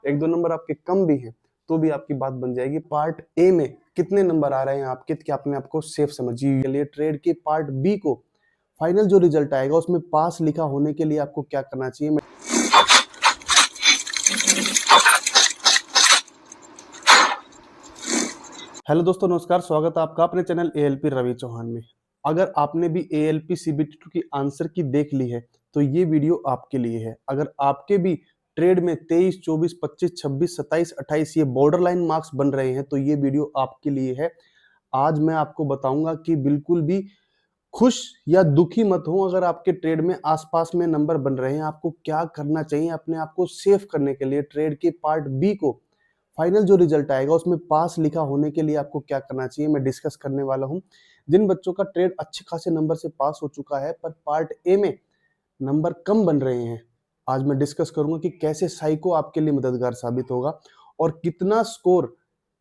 एक दो नंबर आपके कम भी हैं तो भी आपकी बात बन जाएगी। पार्ट ए में कितने नंबर आ रहे हैं आपके, क्या आपने आपको सेफ समझिए। लिए ट्रेड के पार्ट बी को फाइनल जो रिजल्ट आएगा उसमें पास लिखा होने के लिए आपको क्या करना चाहिए। हेलो दोस्तों, नमस्कार, स्वागत है आपका अपने चैनल एएलपी रवि चौहान में। अगर आपने भी एएलपी सीबीटी की आंसर की देख ली है तो ये वीडियो आपके लिए है। अगर आपके भी ट्रेड में 23, 24, 25, 26, 27, 28 ये बॉर्डर लाइन मार्क्स बन रहे हैं तो ये वीडियो आपके लिए है। आज मैं आपको बताऊंगा कि बिल्कुल भी खुश या दुखी मत हो अगर आपके ट्रेड में आसपास में नंबर बन रहे हैं। आपको क्या करना चाहिए अपने आप को सेफ करने के लिए। ट्रेड के पार्ट बी को फाइनल जो रिजल्ट आएगा उसमें पास लिखा होने के लिए आपको क्या करना चाहिए, मैं डिस्कस करने वाला हूं। जिन बच्चों का ट्रेड अच्छे खासे नंबर से पास हो चुका है पर पार्ट ए में नंबर कम बन रहे हैं, आज मैं डिस्कस करूंगा कि कैसे साइको आपके लिए मददगार साबित होगा और कितना स्कोर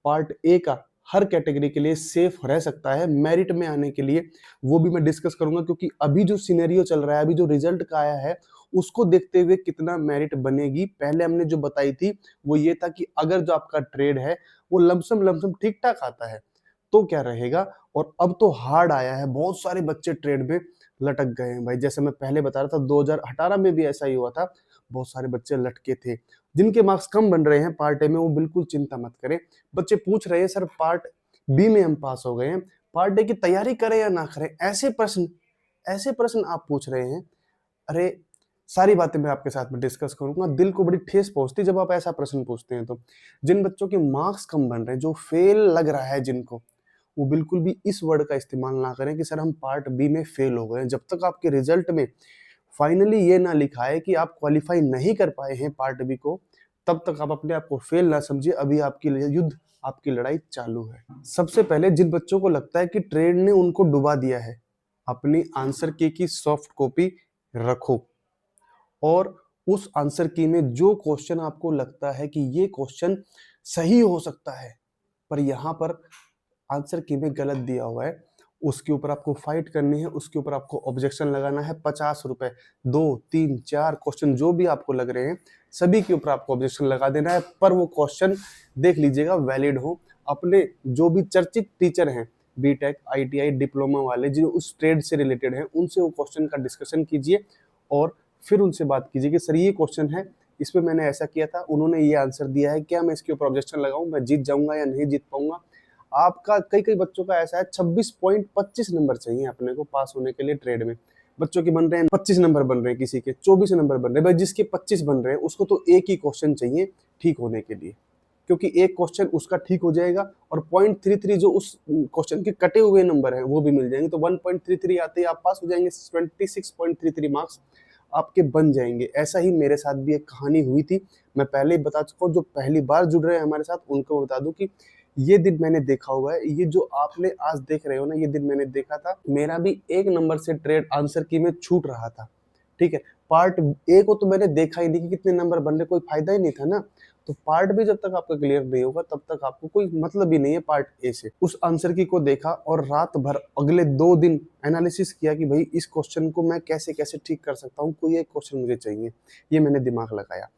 पार्ट ए का हर कैटेगरी के लिए सेफ रह सकता है मेरिट में आने के लिए, वो भी मैं डिस्कस करूंगा। क्योंकि अभी जो सिनेरियो चल रहा है, अभी जो रिजल्ट का आया है उसको देखते हुए कितना मेरिट बनेगी। पहले हमने जो बताई थी वो ये था कि अगर जो आपका ट्रेड है वो लमसम ठीक ठाक आता है तो क्या रहेगा, और अब तो हार्ड आया है। बहुत सारे बच्चे ट्रेड में लटक गए हैं भाई। जैसे मैं पहले बता रहा था 2018 में भी ऐसा ही हुआ था, बहुत सारे बच्चे लटके थे। जिनके मार्क्स कम बन रहे हैं पार्ट ए में वो बिल्कुल चिंता मत करें। बच्चे पूछ रहे हैं सर पार्ट बी में हम पास हो गए हैं, पार्ट ए की तैयारी करें या ना करें, ऐसे प्रश्न आप पूछ रहे हैं। अरे सारी बातें मैं आपके साथ में डिस्कस करूंगा। दिल को बड़ी ठेस पहुंचती जब आप ऐसा प्रश्न पूछते हैं। तो जिन बच्चों के मार्क्स कम बन रहे हैं, जो फेल लग रहा है जिनको, वो बिल्कुल भी इस वर्ड का इस्तेमाल ना करें कि सर हम पार्ट बी में फेल हो गए। जब तक आपके रिजल्ट में फाइनली ये ना लिखा है कि आप क्वालिफाई नहीं कर पाए हैं पार्ट बी को, तब तक आप अपने आप को फेल ना समझिए। अभी आपकी युद्ध, आपकी लड़ाई चालू है। सबसे पहले जिन बच्चों को लगता है कि ट्रेड ने उनको डुबा दिया है, अपनी आंसर की सॉफ्ट कॉपी रखो और उस आंसर की में जो क्वेश्चन आपको लगता है कि ये क्वेश्चन सही हो सकता है पर यहाँ पर आंसर की में गलत दिया हुआ है, उसके ऊपर आपको फाइट करनी है। उसके ऊपर आपको ऑब्जेक्शन लगाना है। 50 रुपए, 2, 3, 4 क्वेश्चन जो भी आपको लग रहे हैं सभी के ऊपर आपको ऑब्जेक्शन लगा देना है। पर वो क्वेश्चन देख लीजिएगा वैलिड हो। अपने जो भी चर्चित टीचर हैं, बीटेक, आईटीआई, डिप्लोमा वाले जो उस ट्रेड से रिलेटेड हैं, उनसे वो क्वेश्चन का डिस्कशन कीजिए और फिर उनसे बात कीजिए कि सर ये क्वेश्चन है, इस पे मैंने ऐसा किया था, उन्होंने ये आंसर दिया है, क्या मैं इसके ऊपर ऑब्जेक्शन लगाऊं, मैं जीत जाऊंगा या नहीं जीत पाऊंगा। आपका कई बच्चों का ऐसा है 26.25 नंबर चाहिए अपने को पास होने के लिए ट्रेड में। बच्चों के बन रहे हैं 25 नंबर बन रहे हैं, किसी के 24 नंबर बन रहे हैं। भाई जिसके 25 बन रहे हैं उसको तो एक ही क्वेश्चन चाहिए ठीक होने के लिए, क्योंकि एक क्वेश्चन उसका ठीक हो जाएगा और 0.33 जो उस क्वेश्चन के कटे हुए नंबर हैं वो भी मिल जाएंगे। तो 1.33 आते ही आप पास हो जाएंगे। 26.33 मार्क्स आपके बन जाएंगे। ऐसा ही मेरे साथ भी एक कहानी हुई थी, मैं पहले ही बता चुका हूँ। जो पहली बार जुड़ रहे हैं हमारे साथ उनको बता दूं कि ये दिन मैंने देखा हुआ है। ये जो आपने आज देख रहे हो ना, ये दिन मैंने देखा था। मेरा भी एक नंबर से ट्रेड आंसर की में छूट रहा था, ठीक है। पार्ट ए को तो मैंने देखा ही नहीं कि कितने नंबर बन रहे, कोई फायदा ही नहीं था ना। तो पार्ट बी जब तक आपका क्लियर नहीं होगा तब तक आपको कोई मतलब ही नहीं है पार्ट ए से। उस आंसर की को देखा और रात भर अगले 2 दिन एनालिसिस किया कि भाई इस क्वेश्चन को मैं कैसे कैसे ठीक कर सकता हूँ, कोई एक क्वेश्चन मुझे चाहिए। ये मैंने दिमाग लगाया,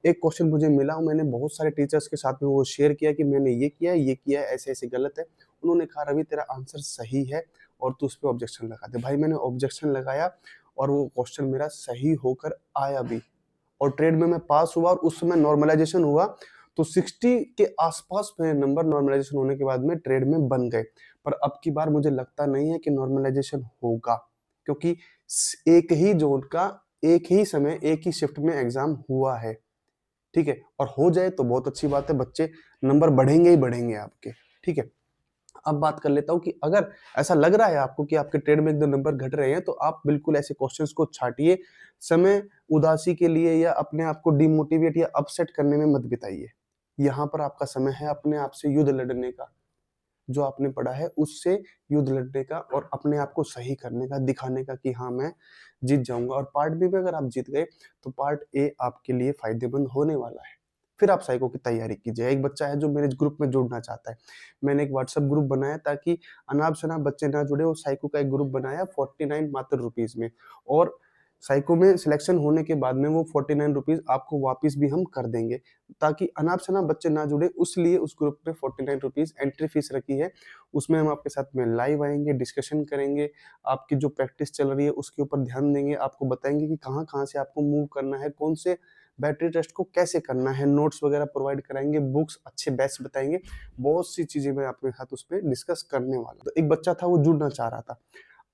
एक क्वेश्चन मुझे मिला, मैंने बहुत सारे टीचर्स के साथ में वो शेयर किया कि मैंने ये किया है, ऐसे ऐसे गलत है। उन्होंने कहा रवि तेरा आंसर सही है और तू उस पर ऑब्जेक्शन लगा दे। भाई मैंने ऑब्जेक्शन लगाया और वो क्वेश्चन मेरा सही होकर आया भी और ट्रेड में मैं पास हुआ। और उस समय नॉर्मलाइजेशन हुआ तो 60 के आसपास मेरे नंबर नॉर्मलाइजेशन होने के बाद में ट्रेड में बन गए। पर अब की बार मुझे लगता नहीं है कि नॉर्मलाइजेशन होगा, क्योंकि एक ही जोन का एक ही समय एक ही शिफ्ट में एग्जाम हुआ है, ठीक है। और हो जाए तो बहुत अच्छी बात है, बच्चे नंबर बढ़ेंगे ही बढ़ेंगे आपके, ठीक है। अब बात कर लेता हूं कि अगर ऐसा लग रहा है आपको कि आपके ट्रेड में एक दो नंबर घट रहे हैं तो आप बिल्कुल ऐसे क्वेश्चंस को छाटिए। समय उदासी के लिए या अपने आप को डिमोटिवेट या अपसेट करने में मत बिताइए। यहाँ पर आपका समय है अपने आप से युद्ध लड़ने का, जो आपने पढ़ा है उससे युद्ध लड़ने का और अपने आप को सही करने का, दिखाने का कि हाँ मैं जीत जाऊंगा। और पार्ट बी में अगर आप जीत गए तो पार्ट ए आपके लिए फायदेमंद होने वाला है। फिर आप साइको की तैयारी कीजिए। एक बच्चा है जो मेरे ग्रुप में जुड़ना चाहता है, मैंने एक व्हाट्सएप ग्रुप बनाया ताकि अनाप शनाप बच्चे ना जुड़े। वो साइको का एक ग्रुप बनाया 49 मात्र रुपीज में, और साइको में सिलेक्शन होने के बाद में वो 49 रुपीज़ आपको वापस भी हम कर देंगे, ताकि अनाप शनाप बच्चे ना जुड़े, उसलिए उस ग्रुप पे 49 रुपीज़ एंट्री फीस रखी है। उसमें हम आपके साथ में लाइव आएंगे, डिस्कशन करेंगे, आपकी जो प्रैक्टिस चल रही है उसके ऊपर ध्यान देंगे, आपको बताएंगे कि कहाँ कहाँ से आपको मूव करना है, कौन से बैटरी टेस्ट को कैसे करना है, नोट्स वगैरह प्रोवाइड कराएंगे, बुक्स अच्छे बेस्ट बताएंगे, बहुत सी चीज़ें मैं आपके साथ उस पर डिस्कस करने वाला हूँ। तो एक बच्चा था, वो जुड़ना चाह रहा था,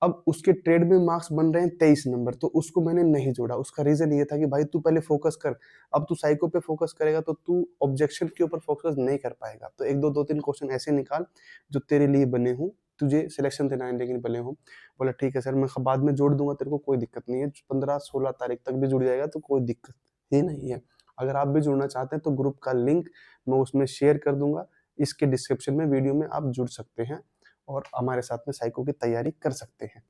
अब उसके ट्रेड में मार्क्स बन रहे हैं 23 नंबर, तो उसको मैंने नहीं जोड़ा। उसका रीजन ये था कि भाई तू पहले फोकस कर, अब तू साइको पे फोकस करेगा तो तू ऑब्जेक्शन के ऊपर फोकस नहीं कर पाएगा। तो एक दो दो तीन क्वेश्चन ऐसे निकाल जो तेरे लिए बने हों, तुझे सिलेक्शन देना है लेकिन बने हों। बोला ठीक है सर, मैं बाद में जोड़ दूंगा तेरे को, कोई दिक्कत नहीं है, 15-16 तारीख तक भी जुड़ जाएगा तो कोई दिक्कत ही नहीं है। अगर आप भी जुड़ना चाहते हैं तो ग्रुप का लिंक मैं उसमें शेयर कर दूंगा, इसके डिस्क्रिप्शन में वीडियो में आप जुड़ सकते हैं और हमारे साथ में साइको की तैयारी कर सकते हैं।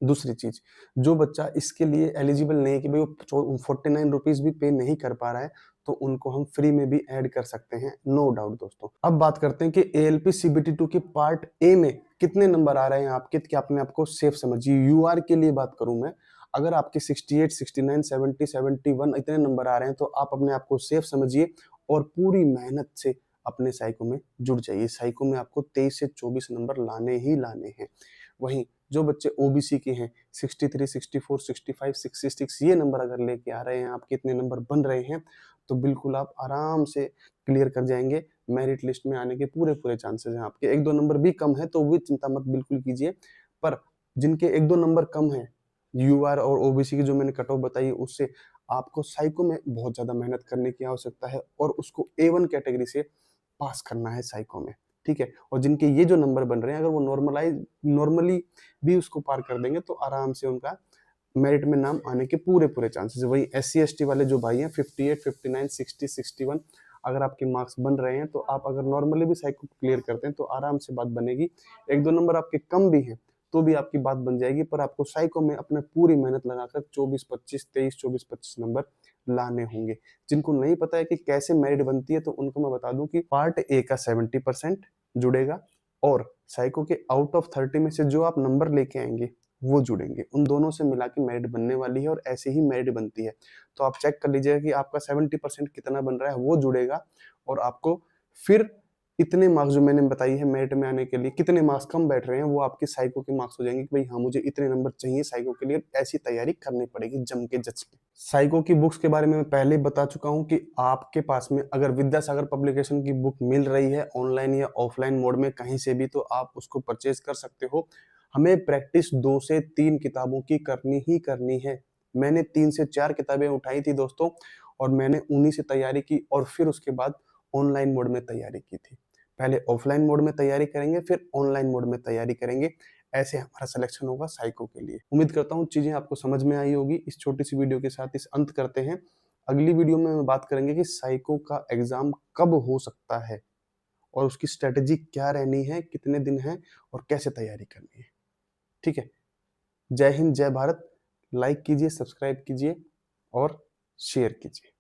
दूसरी चीज, जो बच्चा इसके लिए एलिजिबल नहीं है कि भाई वो 49 रुपीज भी पे नहीं कर पा रहा है, तो उनको हम फ्री में भी ऐड कर सकते हैं, नो डाउट दोस्तों। अब बात करते हैं कि ALP CBT2 के पार्ट ए में कितने नंबर आ रहे हैं आपके, क्या अपने आपको सेफ समझिए। यूआर के लिए बात करूं मैं, अगर आपके 68, 69, 70, 71 इतने नंबर आ रहे हैं तो आप अपने आप को सेफ समझिए और पूरी मेहनत से अपने साइको में जुड़ जाइए। साइको में आपको 23 से 24 नंबर लाने ही लाने हैं। वहीं जो बच्चे ओबीसी के हैं, 63, 64, 65, 66 ये नंबर अगर लेके आ रहे हैं, आपके इतने नंबर बन रहे हैं, तो बिल्कुल आप आराम से क्लियर कर जाएंगे। मेरिट लिस्ट में आने के पूरे पूरे चांसेस हैं आपके। एक दो नंबर भी कम है तो भी चिंता मत बिल्कुल कीजिए, पर जिनके एक दो नंबर कम है, यूआर और ओबीसी की जो मैंने कट ऑफ बताई, उससे आपको साइको में बहुत ज्यादा मेहनत करने की आवश्यकता है और उसको A1 कैटेगरी से पास करना है साइको में, ठीक है। और जिनके ये जो नंबर बन रहे हैं, अगर वो नॉर्मली भी उसको पार कर देंगे तो आराम से उनका मेरिट में नाम आने के पूरे पूरे चांसेस है। वही SC ST वाले जो भाई हैं, 58, 59, 60, 61 अगर आपके मार्क्स बन रहे हैं तो आप अगर नॉर्मली भी साइको क्लियर करते हैं तो आराम से बात बनेगी। एक दो नंबर आपके कम भी हैं तो भी आपकी बात बन जाएगी, पर आपको साइको में अपने पूरी मेहनत लगाकर 24, 25, 23, 24, 25 नंबर लाने होंगे। जिनको नहीं पता है कि कैसे मेरिट बनती है, तो उनको मैं बता दूं कि पार्ट ए का 70% जुड़ेगा और साइको के आउट ऑफ 30 में से जो आप नंबर लेके आएंगे वो जुड़ेंगे। उन दोनों से मिला के मेरिट बनने वाली है और ऐसे ही मेरिट बनती है। तो आप चेक कर लीजिएगा कि आपका 70% कितना बन रहा है, वो जुड़ेगा और आपको फिर इतने मार्क्स जो मैंने बताई है मेरिट में आने के लिए, कितने मार्क्स कम बैठ रहे हैं वो आपके साइको के मार्क्स हो जाएंगे कि भाई हाँ मुझे इतने नंबर चाहिए साइको के लिए, ऐसी तैयारी करनी पड़ेगी जम के जच के। साइको की बुक्स के बारे में मैं पहले ही बता चुका हूँ कि आपके पास में अगर विद्यासागर पब्लिकेशन की बुक मिल रही है ऑनलाइन या ऑफलाइन मोड में कहीं से भी, तो आप उसको परचेज कर सकते हो। हमें प्रैक्टिस 2 से 3 किताबों की करनी ही करनी है। मैंने 3 से 4 किताबें उठाई थी दोस्तों और मैंने उन्हीं से तैयारी की और फिर उसके बाद ऑनलाइन मोड में तैयारी की थी। पहले ऑफलाइन मोड में तैयारी करेंगे, फिर ऑनलाइन मोड में तैयारी करेंगे, ऐसे हमारा सिलेक्शन होगा साइको के लिए। उम्मीद करता हूँ चीजें आपको समझ में आई होगी। इस छोटी सी वीडियो के साथ इस अंत करते हैं। अगली वीडियो में हम बात करेंगे कि साइको का एग्जाम कब हो सकता है और उसकी स्ट्रेटेजी क्या रहनी है, कितने दिन है और कैसे तैयारी करनी है। ठीक है, जय हिंद, जय भारत। लाइक कीजिए, सब्सक्राइब कीजिए और शेयर कीजिए।